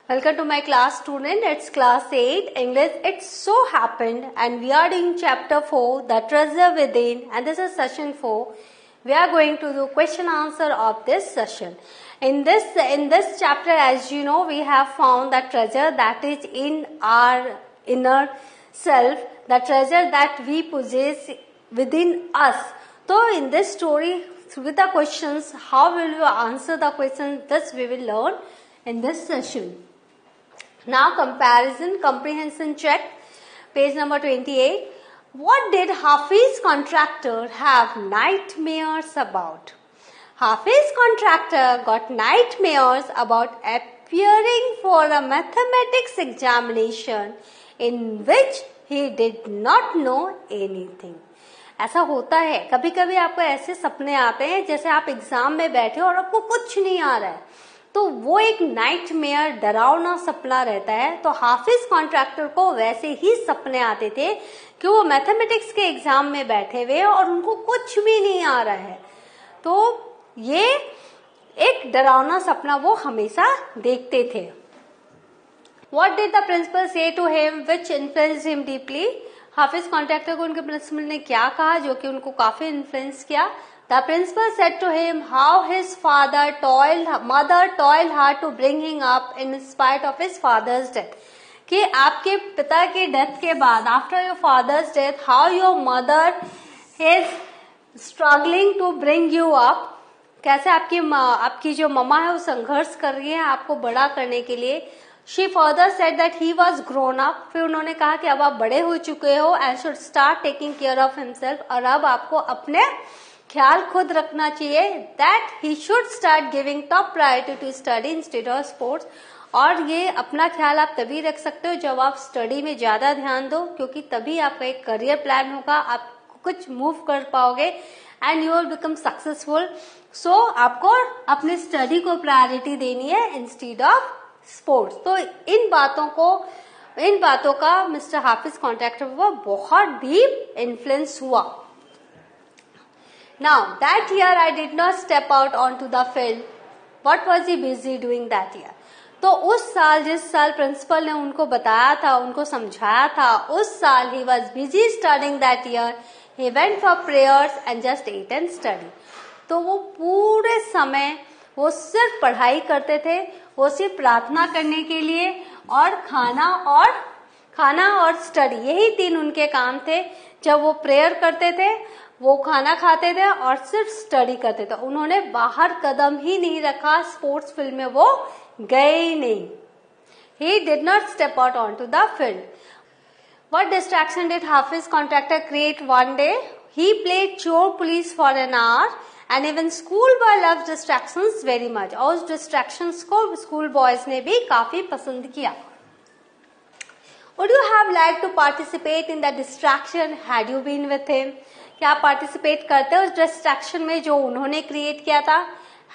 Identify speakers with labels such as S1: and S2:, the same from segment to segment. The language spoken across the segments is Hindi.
S1: Welcome to my class student. It's class 8 English. It so happened and we are doing chapter 4 the treasure within, and this is session 4. We are going to do question answer of this session. In this chapter, as you know, we have found the treasure that is in our inner self, the treasure that we possess within us. So in this story, with the questions, how will you answer the questions? This we will learn in this session. Now comprehension check, page number 28. What did Hafiz contractor have nightmares about? Hafiz contractor got nightmares about appearing for a mathematics examination in which he did not know anything. ऐसा होता है, कभी कभी आपको ऐसे सपने आते हैं जैसे आप एग्जाम में बैठे और आपको कुछ नहीं आ रहा है, तो वो एक नाइटमेयर, डरावना सपना रहता है. तो हाफिज कॉन्ट्रैक्टर को वैसे ही सपने आते थे कि वो मैथमेटिक्स के एग्जाम में बैठे हुए और उनको कुछ भी नहीं आ रहा है. तो ये एक डरावना सपना वो हमेशा देखते थे. What did the principal say to him which influenced him deeply? Hafiz contractor को उनके प्रिंसिपल ने क्या कहा जो कि उनको काफी इन्फ्लुएंस किया? The principal said to him how his mother toiled hard to bring him up in spite of his father's death. कि आपके पिता की डेथ के बाद, after your father's death, how your mother is struggling to bring you up. कैसे आपकी जो मम्मा है वो संघर्ष कर रही है आपको बड़ा करने के लिए. She further said that he was grown up. फिर उन्होंने कहा कि अब आप बड़े हो चुके हो and should start taking care of himself. और अब आपको अपने ख्याल खुद रखना चाहिए. That he should start giving top priority to study instead of sports. और ये अपना ख्याल आप तभी रख सकते हो जब आप स्टडी में ज्यादा ध्यान दो, क्योंकि तभी आपका एक करियर प्लान होगा, आप कुछ मूव कर पाओगे and you will become successful. So आपको अपने स्टडी को प्रायोरिटी देनी है इंस्टेड ऑफ स्पोर्ट्स. तो इन बातों का मिस्टर हाफिज कॉन्ट्रैक्टर को बहुत डीप इन्फ्लुएंस हुआ. Now that year I did not step out onto the field. What was he busy doing that year? तो उस साल, जिस साल प्रिंसिपल ने उनको बताया था, उनको समझाया था, उस साल he was busy studying that year. He went for prayers and just ate and studied. तो वो पूरे समय वो सिर्फ पढ़ाई करते थे, वो सिर्फ प्रार्थना करने के लिए और खाना और स्टडी, यही तीन उनके काम थे. जब वो प्रेयर करते थे, वो खाना खाते थे और सिर्फ स्टडी करते थे. उन्होंने बाहर कदम ही नहीं रखा, स्पोर्ट्स फील्ड में वो गए ही नहीं. He did not step out onto the field. What distraction did Hafiz contractor create one day? He played chore police for an hour. And even school boy loves distractions very much. और उस distractions को school boys ने भी काफी पसंद किया. Would you have liked to participate in the distraction had you been with him? क्या आप participate करते हो उस distraction में जो उन्होंने create किया था?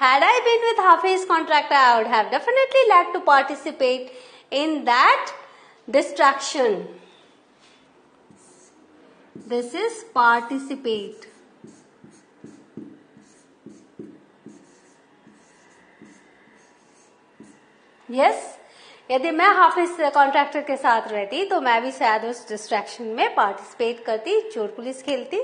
S1: Had I been with Hafiz contractor, I would have definitely liked to participate in that distraction. This is participate. Yes, यदि मैं हाफिज कॉन्ट्रैक्टर के साथ रहती तो मैं भी शायद उस डिस्ट्रैक्शन में पार्टिसिपेट करती, चोर पुलिस खेलती.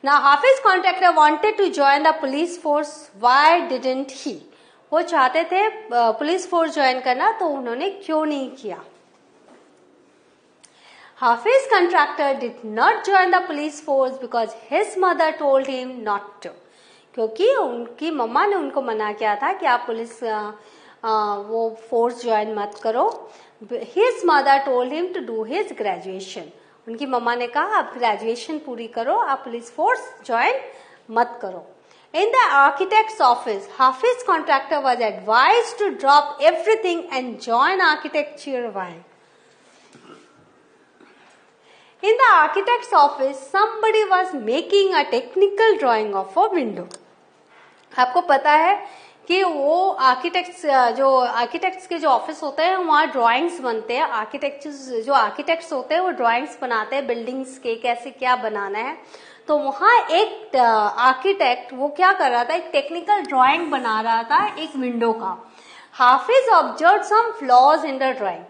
S1: Now Hafiz contractor wanted to join the police force. Why didn't he? वो चाहते थे पुलिस फोर्स ज्वाइन करना, तो उन्होंने क्यों नहीं किया? हाफिज contractor did not join the police force because his mother told him not to. क्योंकि उनकी मम्मा ने उनको मना किया था कि आप पुलिस वो फोर्स ज्वाइन मत करो. His mother told him to do his graduation. उनकी मम्मा ने कहा आप ग्रेजुएशन पूरी करो, आप पुलिस फोर्स ज्वाइन मत करो. In the architect's office, Hafiz contractor was advised to drop everything and join architecture. Why? In the architect's office, somebody was making a technical drawing of a window. आपको पता है कि वो आर्किटेक्ट्स के जो ऑफिस होते हैं वहाँ ड्राइंग्स बनते हैं. आर्किटेक्ट्स होते हैं वो ड्राइंग्स बनाते हैं बिल्डिंग्स के, कैसे क्या बनाना है. तो वहाँ एक आर्किटेक्ट वो क्या कर रहा था, एक टेक्निकल ड्राइंग बना रहा था एक विंडो का. Hafiz observe some flaws in the drawing.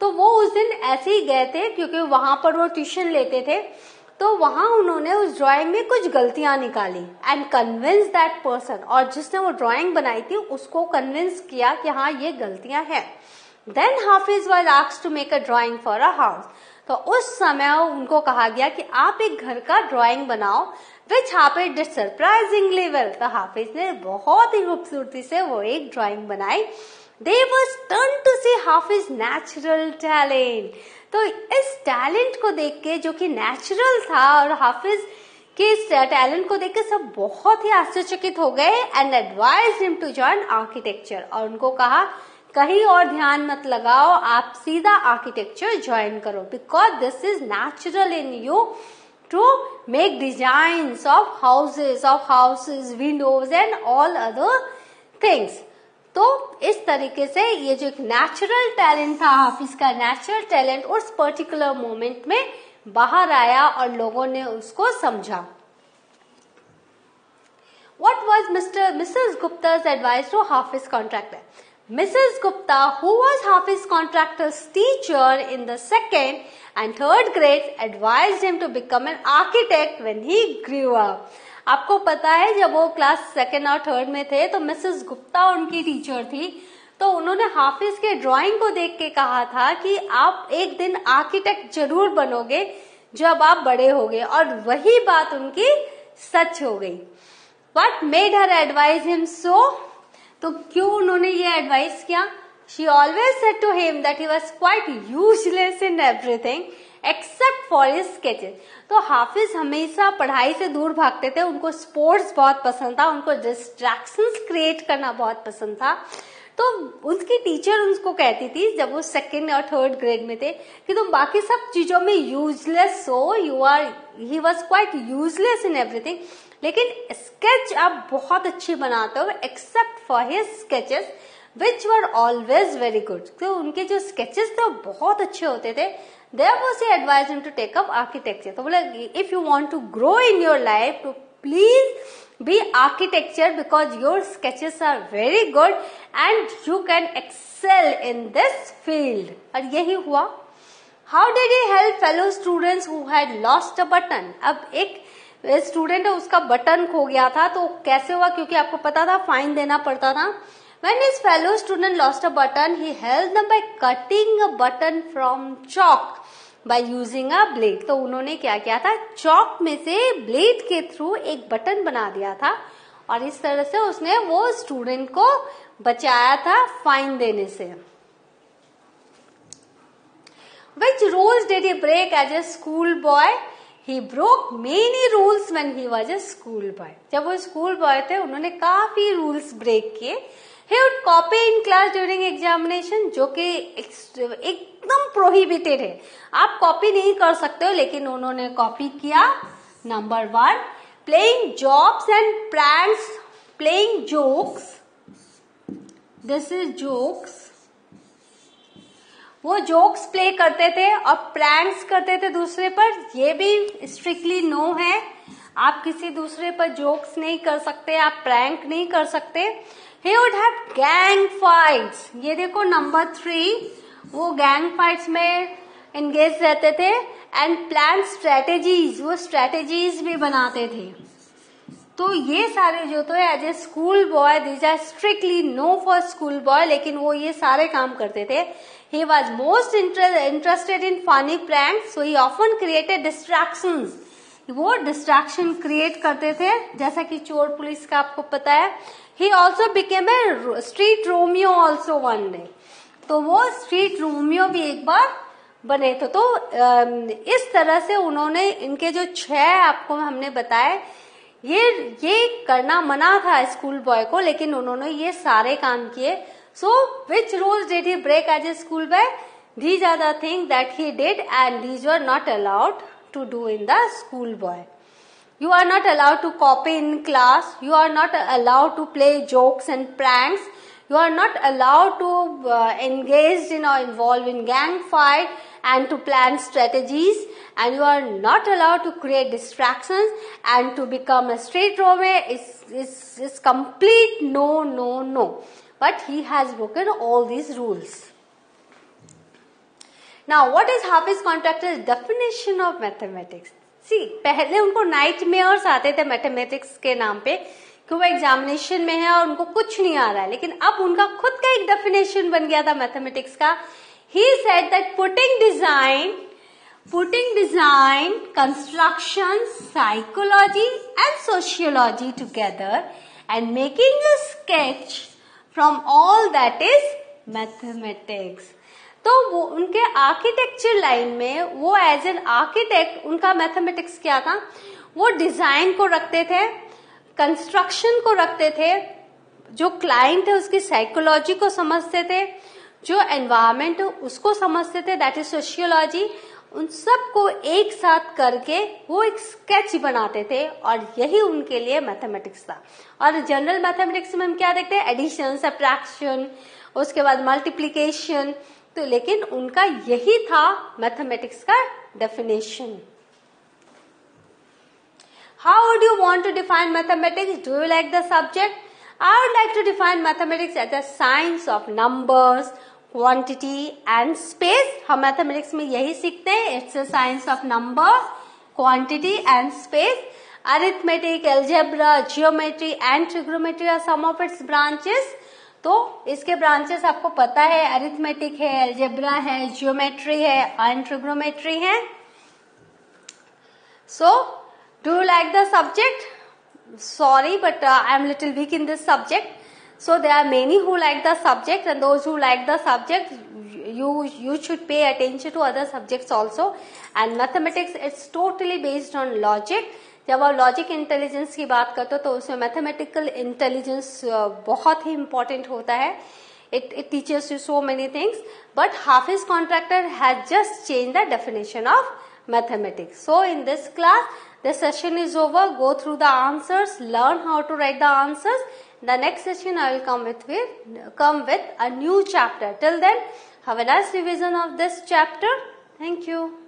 S1: तो वो उस दिन ऐसे ही गए थे क्योंकि वहां पर वो ट्यूशन लेते थे, तो वहां उन्होंने उस ड्राइंग में कुछ गलतियां निकाली एंड कन्विंस दैट पर्सन, और जिसने वो ड्राइंग बनाई थी उसको कन्विंस किया कि हाँ ये गलतियां हैं। Then Hafiz was asked to make a drawing for a house. तो उस समय उनको कहा गया कि आप एक घर का ड्राइंग बनाओ, विच हाफिज डिड सरप्राइजिंगली वेल। तो हाफिज ने बहुत ही खूबसूरती से वो एक ड्राइंग बनाई। They were stunned to see Hafiz natural talent. तो इस टैलेंट को देख के, जो कि नेचुरल था, और हाफिज के इस टैलेंट को देख के सब बहुत ही आश्चर्यचकित हो गए and advise him to join architecture. और उनको कहा कहीं और ध्यान मत लगाओ, आप सीधा आर्किटेक्चर ज्वाइन करो, because this is natural in you to make designs of houses, windows and all other things. तो इस तरीके से ये जो एक नेचुरल टैलेंट था हाफिज का, नेचुरल टैलेंट उस पर्टिकुलर मोमेंट में बाहर आया और लोगों ने उसको समझा। What was Mrs. Gupta's advice to Hafiz contractor? Mrs. Gupta, who was Hafiz contractor's teacher in the 2nd and 3rd grades, advised him to become an architect when he grew up. आपको पता है जब वो क्लास 2nd और 3rd में थे तो मिसेस गुप्ता उनकी टीचर थी, तो उन्होंने हाफिज के ड्राइंग को देख के कहा था कि आप एक दिन आर्किटेक्ट जरूर बनोगे जब आप बड़े होगे, और वही बात उनकी सच हो गई। What made her advise him so? तो क्यों उन्होंने ये एडवाइस किया? She always said to him that he was quite useless in everything except for his sketches. तो हाफिज हमेशा पढ़ाई से दूर भागते थे, उनको स्पोर्ट्स बहुत पसंद था, उनको डिस्ट्रैक्शंस क्रिएट करना बहुत पसंद था। तो उनकी टीचर उनको कहती थी जब वो 2nd और 3rd ग्रेड में थे कि तुम बाकी सब चीजों में यूजलेस हो, he was quite useless in everything, लेकिन स्केच आप बहुत अच्छी बनाते हो except for his sketches which were always very good. तो उनके जो स्केचेस थे वो बहुत अच्छे होते थे। Therefore she advised him to take up architecture. तो बोला if you want to grow in your life, to please be architecture because your sketches are very good and you can excel in this field. और यही हुआ। How did he help fellow students who had lost a button? अब एक स्टूडेंट है उसका बटन खो गया था, तो कैसे हुआ? क्योंकि आपको पता था फाइन देना पड़ता था। When his fellow student lost a button, he helped them by cutting a button from chalk by using a blade. तो उन्होंने क्या किया था, चॉक में से ब्लेड के थ्रू एक बटन बना दिया था, और इस तरह से उसने वो स्टूडेंट को बचाया था फाइन देने से। Which rules did he break as a school boy? He broke many rules when he was a school boy. जब वो स्कूल बॉय थे उन्होंने काफी रूल्स ब्रेक किए। He would copy in class during examination, जो कि एकदम प्रोहिबिटेड है, आप कॉपी नहीं कर सकते हो, लेकिन उन्होंने कॉपी किया। Number 1, playing jobs and pranks, playing jokes, this is jokes, वो जोक्स प्ले करते थे और प्रैंक्स करते थे दूसरे पर, ये भी स्ट्रिक्टली नो है, आप किसी दूसरे पर जोक्स नहीं कर सकते, आप प्रैंक नहीं कर सकते। He would have gang fights, ये देखो नंबर 3, वो गैंग फाइट्स में एंगेज रहते थे। एंड प्लान स्ट्रेटेजीज, वो स्ट्रेटेजीज भी बनाते थे। तो ये सारे जो तो as a school boy, these are strictly no for school boy, लेकिन वो ये सारे काम करते थे। He was most interested in funny pranks, so he often created distractions. वो डिस्ट्रैक्शन क्रिएट करते थे, जैसा कि चोर पुलिस का आपको पता है। He also became a street Romeo also one day. तो वो स्ट्रीट रोमियो भी एक बार बने थे। तो इस तरह से उन्होंने इनके जो 6 आपको हमने बताए, ये करना मना था स्कूल बॉय को, लेकिन उन्होंने ये सारे काम किए। So which rules did he break as a school boy? These are the things that he did and these were not allowed to do in the school boy. You are not allowed to copy in class. You are not allowed to play jokes and pranks. You are not allowed to engage in or involve in gang fight and to plan strategies. And you are not allowed to create distractions and to become a street Romeo is complete no. but he has broken all these rules. Now, what is Hafiz Contractor's definition of mathematics? See, पहले उनको नाइटमेयर्स आते थे मैथमेटिक्स के नाम पे कि वो एग्जामिनेशन में है और उनको कुछ नहीं आ रहा है, लेकिन अब उनका खुद का एक डेफिनेशन बन गया था मैथमेटिक्स का. He said that putting design, construction, psychology and sociology together and making a sketch from all that is mathematics. तो वो उनके आर्किटेक्चर लाइन में वो एज एन आर्किटेक्ट उनका मैथमेटिक्स क्या था, वो डिजाइन को रखते थे, कंस्ट्रक्शन को रखते थे, जो क्लाइंट है उसकी साइकोलॉजी को समझते थे, जो एनवायरमेंट है उसको समझते थे, दैट इज सोशियोलॉजी. उन सबको एक साथ करके वो एक स्केच बनाते थे और यही उनके लिए मैथमेटिक्स था. और जनरल मैथमेटिक्स में हम क्या देखते हैं, एडिशन, सब्ट्रैक्शन, उसके बाद मल्टीप्लिकेशन. तो लेकिन उनका यही था मैथमेटिक्स का definition. How would you want to define mathematics? Do you like the subject? I would like to define mathematics as the science of numbers, quantity and space. हम मैथमेटिक्स में यही सीखते हैं. It's a science of numbers, quantity and space. Arithmetic, algebra, geometry and trigonometry are some of its branches. तो इसके ब्रांचेस आपको पता है, अरिथमेटिक है, अलजेब्रा है, जियोमेट्री है एंड ट्रिग्नोमेट्री है. So do you like the subject? Sorry, but I am little weak in this subject. So there are many who like the subject, and those who like the subject, you should pay attention to other subjects also. And mathematics, it's totally based on logic. जब आप लॉजिक इंटेलिजेंस की बात करते हो तो उसमें मैथमेटिकल इंटेलिजेंस बहुत ही इंपॉर्टेंट होता है. It teaches you so many things, but Hafiz Contractor has just changed the definition of mathematics. So in this class, the session is over. Go through the answers, learn how to write the answers. The next session I will come with a new chapter. Till then, have a nice revision of this chapter. Thank you.